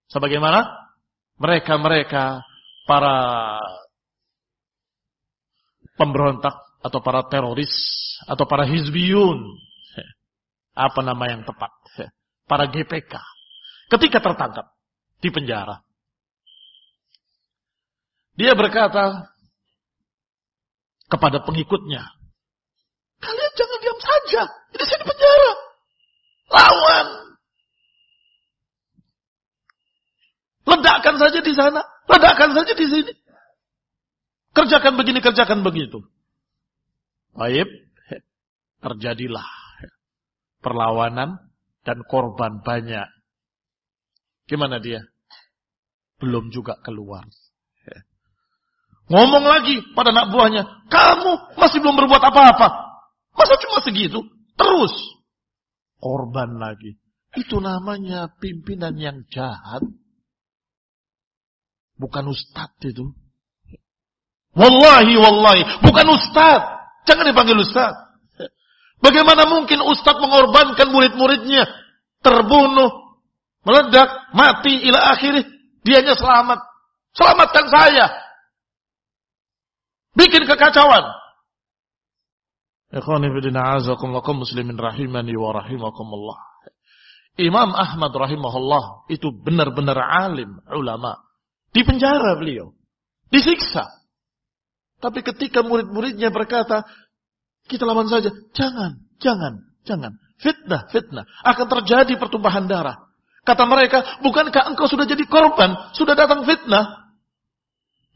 Sebagaimana mereka-mereka para pemberontak atau para teroris atau para hizbiyun. Apa nama yang tepat? Para GPK. Ketika tertangkap di penjara, dia berkata kepada pengikutnya, kalian jangan diam saja. Ini saya di penjara. Lawan. Ledakkan saja di sana. Ledakkan saja di sini. Kerjakan begini, kerjakan begitu. Baik. Terjadilah perlawanan dan korban banyak. Gimana dia? Belum juga keluar. Ngomong lagi pada anak buahnya, kamu masih belum berbuat apa-apa. Masa cuma segitu? Terus. Korban lagi. Itu namanya pimpinan yang jahat. Bukan ustadz itu. Wallahi, bukan ustadz. Jangan dipanggil ustadz. Bagaimana mungkin ustadz mengorbankan murid-muridnya? Terbunuh, meledak, mati, ila akhirih. Dianya selamat. Selamatkan saya. Bikin kekacauan. Ikhwani fillah, a'azakumullah, muslimin rahimani wa rahimakumullah. Imam Ahmad rahimahullah itu benar-benar alim, ulama. Di penjara beliau. Disiksa. Tapi ketika murid-muridnya berkata, kita lawan saja. Jangan. Fitnah. Akan terjadi pertumpahan darah. Kata mereka, bukankah engkau sudah jadi korban? Sudah datang fitnah?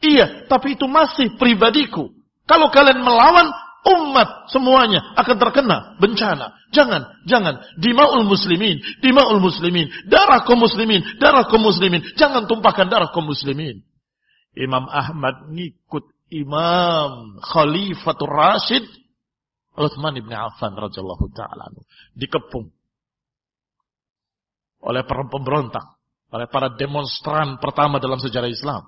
Iya, tapi itu masih pribadiku. Kalau kalian melawan, umat semuanya akan terkena bencana. Jangan. Dima'ul muslimin. Darah kaum muslimin. Jangan tumpahkan darah kaum muslimin. Imam Ahmad ngikut Imam Khalifatul Rashid Utsman ibn Affan radhiyallahu ta'ala dikepung oleh para pemberontak, oleh para demonstran pertama dalam sejarah Islam.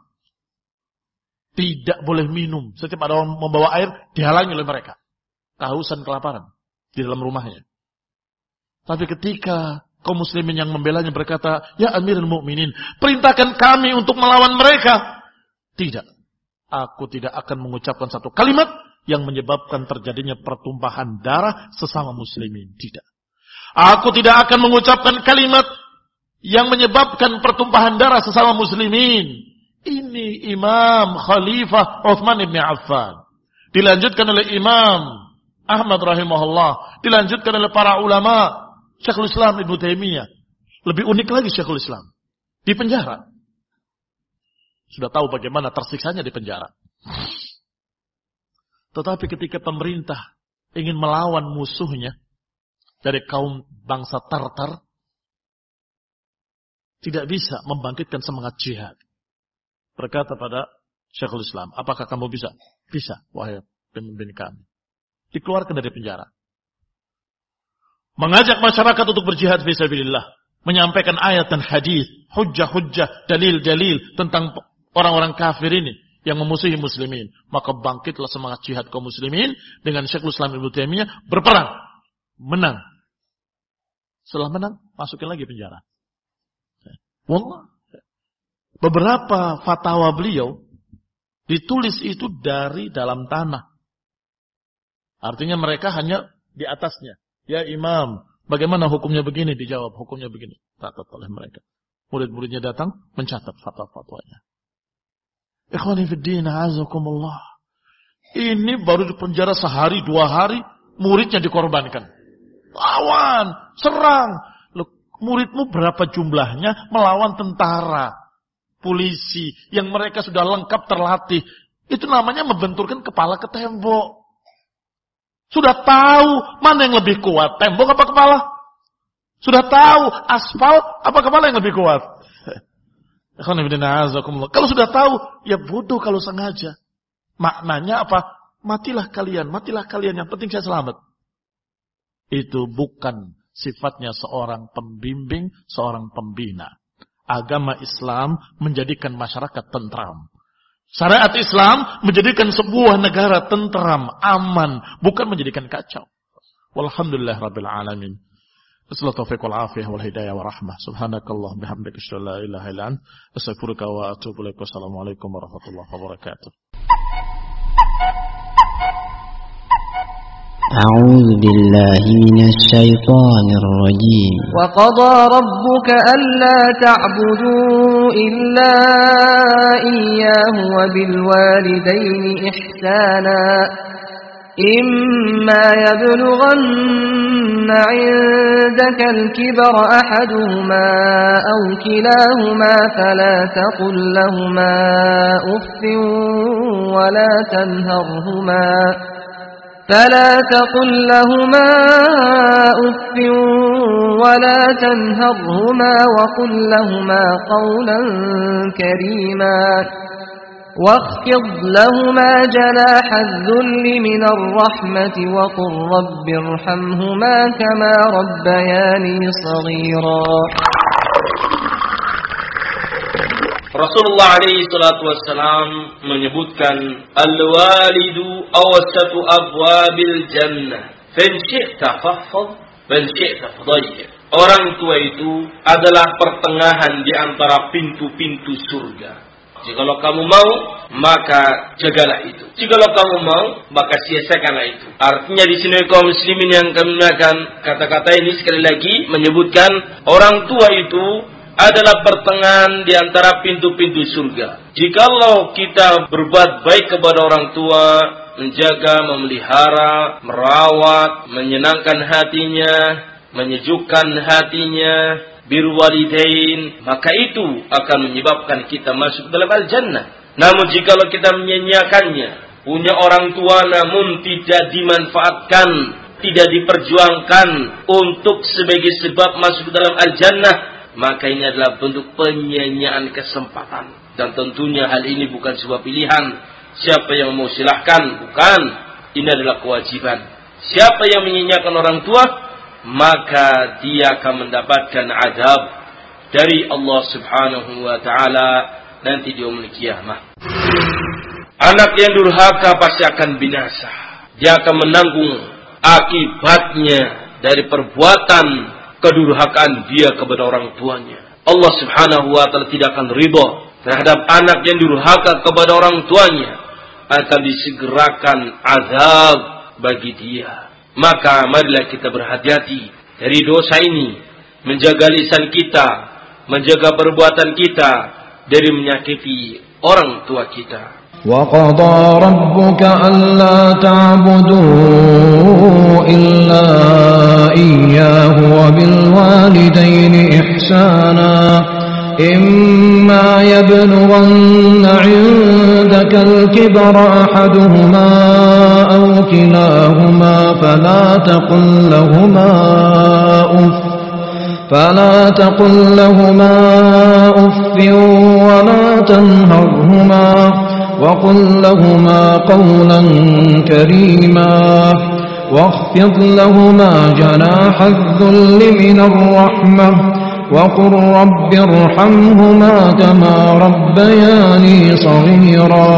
Tidak boleh minum. Setiap ada orang membawa air, dihalangi oleh mereka. Kehausan, kelaparan di dalam rumahnya. Tapi ketika kaum muslimin yang membelanya berkata, ya Amirul Mukminin, perintahkan kami untuk melawan mereka. Tidak. Aku tidak akan mengucapkan satu kalimat yang menyebabkan terjadinya pertumpahan darah sesama muslimin. Tidak. Aku tidak akan mengucapkan kalimat yang menyebabkan pertumpahan darah sesama muslimin. Ini Imam Khalifah Utsman ibn Affan. Dilanjutkan oleh Imam Ahmad rahimahullah. Dilanjutkan oleh para ulama. Syekhul Islam Ibnu Taimiyah. Lebih unik lagi Syekhul Islam. Di penjara. Sudah tahu bagaimana tersiksanya di penjara. Tetapi ketika pemerintah ingin melawan musuhnya dari kaum bangsa Tartar, tidak bisa membangkitkan semangat jihad. Berkata pada Syekhul Islam, apakah kamu bisa? Bisa, wahai pemimpin kami. Dikeluarkan dari penjara. Mengajak masyarakat untuk berjihad fisabilillah. Menyampaikan ayat dan hadis, hujjah-hujjah, dalil-dalil tentang orang-orang kafir ini yang memusuhi muslimin. Maka bangkitlah semangat jihad kaum muslimin dengan Syekhul Islam Ibnu Taimiyah berperang. Menang. Setelah menang, masukin lagi penjara. Wallah. Beberapa fatwa beliau ditulis itu dari dalam tanah. Artinya mereka hanya di atasnya. Ya Imam, bagaimana hukumnya begini? Dijawab, hukumnya begini. Catat oleh mereka. Murid-muridnya datang, mencatat fatwa-fatwanya. Ikhwani fiddin, a'azakumullah. Ini baru di penjara sehari, 2 hari, muridnya dikorbankan. Lawan, serang. Loh, muridmu berapa jumlahnya melawan tentara? Polisi yang mereka sudah lengkap terlatih. Itu namanya membenturkan kepala ke tembok. Sudah tahu mana yang lebih kuat, tembok apa kepala? Sudah tahu aspal apa kepala yang lebih kuat? Kalau sudah tahu, ya bodoh kalau sengaja. Maknanya apa? Matilah kalian, yang penting saya selamat. Itu bukan sifatnya seorang pembimbing, seorang pembina. Agama Islam menjadikan masyarakat tentram. Syariat Islam menjadikan sebuah negara tentram, aman, bukan menjadikan kacau. Walhamdulillah rabbil alamin. Assalamualaikum warahmatullahi wal hidayah wa rahmah. Subhanakallah bihamdika asyhadu an la ilaha illa anta astaghfiruka wa atubu ilaik. Wassalamualaikum warahmatullahi wabarakatuh. أعوذ بالله من الشيطان الرجيم وقضى ربك ألا تعبدوا إلا إياه وبالوالدين إحسانا إما يبلغن عندك الكبر أحدهما أو كلاهما فلا تقل لهما أف ولا تنهرهما وقل لهما قولا كريما واخفض لهما جناح الذل من الرحمة وقل رب ارحمهما كما ربياني صغيرا. Rasulullah alaihi salatu wassalam menyebutkan al-walidu awsatu abwabil jannah fa in syi'ta fahfadh wa in syi'ta fadayyi. Orang tua itu adalah pertengahan di antara pintu-pintu surga. Jikalau kamu mau, maka jagalah itu. Jikalau kamu mau, maka sia-siakanlah itu. Artinya di sini kaum muslimin yang kami muliakan, kata-kata ini sekali lagi menyebutkan orang tua itu adalah pertengahan di antara pintu-pintu surga. Jikalau kita berbuat baik kepada orang tua, menjaga, memelihara, merawat, menyenangkan hatinya, menyejukkan hatinya, birrul walidain, maka itu akan menyebabkan kita masuk dalam al-jannah. Namun jikalau kita menyanyiakannya, punya orang tua namun tidak dimanfaatkan, tidak diperjuangkan untuk sebagai sebab masuk dalam al-jannah, maka ini adalah bentuk penyanyian kesempatan. Dan tentunya hal ini bukan sebuah pilihan. Siapa yang mau silahkan, bukan. Ini adalah kewajiban. Siapa yang menyanyiakan orang tua, maka dia akan mendapatkan azab dari Allah subhanahu wa ta'ala nanti di yaumul qiyamah. Anak yang durhaka pasti akan binasa. Dia akan menanggung akibatnya dari perbuatan kedurhakaan dia kepada orang tuanya. Allah subhanahu wa ta'ala tidak akan ridha terhadap anak yang durhaka kepada orang tuanya. Akan disegerakan azab bagi dia. Maka marilah kita berhati-hati dari dosa ini. Menjaga lisan kita, menjaga perbuatan kita dari menyakiti orang tua kita. وَقَضَى رَبُّكَ أَلَّا تَعْبُدُوا إِلَّا إِيَّاهُ وَبِالْوَالِدَيْنِ إِحْسَانًا إِمَّا يَبْلُغَنَّ عِندَكَ الْكِبَرَ أَحَدُهُمَا أَوْ كِلَاهُمَا فلا تقل لهما أف ولا تنهرهما وقل لهما قولا كريما واخفض لهما جناح الذل من الرحمة وقل رب ارحمهما كما ربياني صغيرا.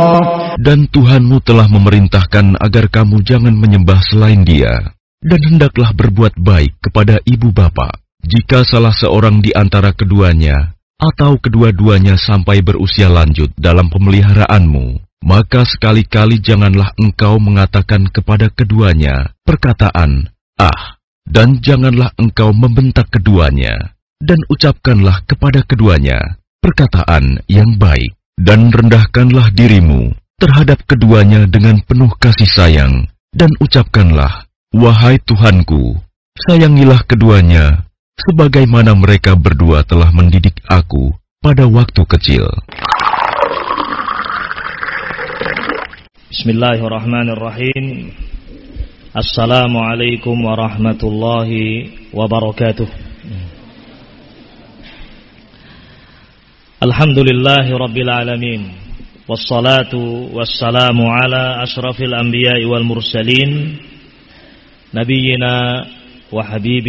Dan Tuhanmu telah memerintahkan agar kamu jangan menyembah selain Dia, dan hendaklah berbuat baik kepada ibu bapa. Jika salah seorang di antara keduanya atau kedua-duanya sampai berusia lanjut dalam pemeliharaanmu, maka sekali-kali janganlah engkau mengatakan kepada keduanya perkataan "ah", dan janganlah engkau membentak keduanya, dan ucapkanlah kepada keduanya perkataan yang baik, dan rendahkanlah dirimu terhadap keduanya dengan penuh kasih sayang, dan ucapkanlah, "Wahai Tuhanku, sayangilah keduanya sebagaimana mereka berdua telah mendidik aku pada waktu kecil." Bismillahirrahmanirrahim. Assalamualaikum warahmatullahi wabarakatuh. Alhamdulillahi rabbil alamin. Wassalatu wassalamu ala ashrafil anbiya'i wal mursalin, nabiyyina wa habibi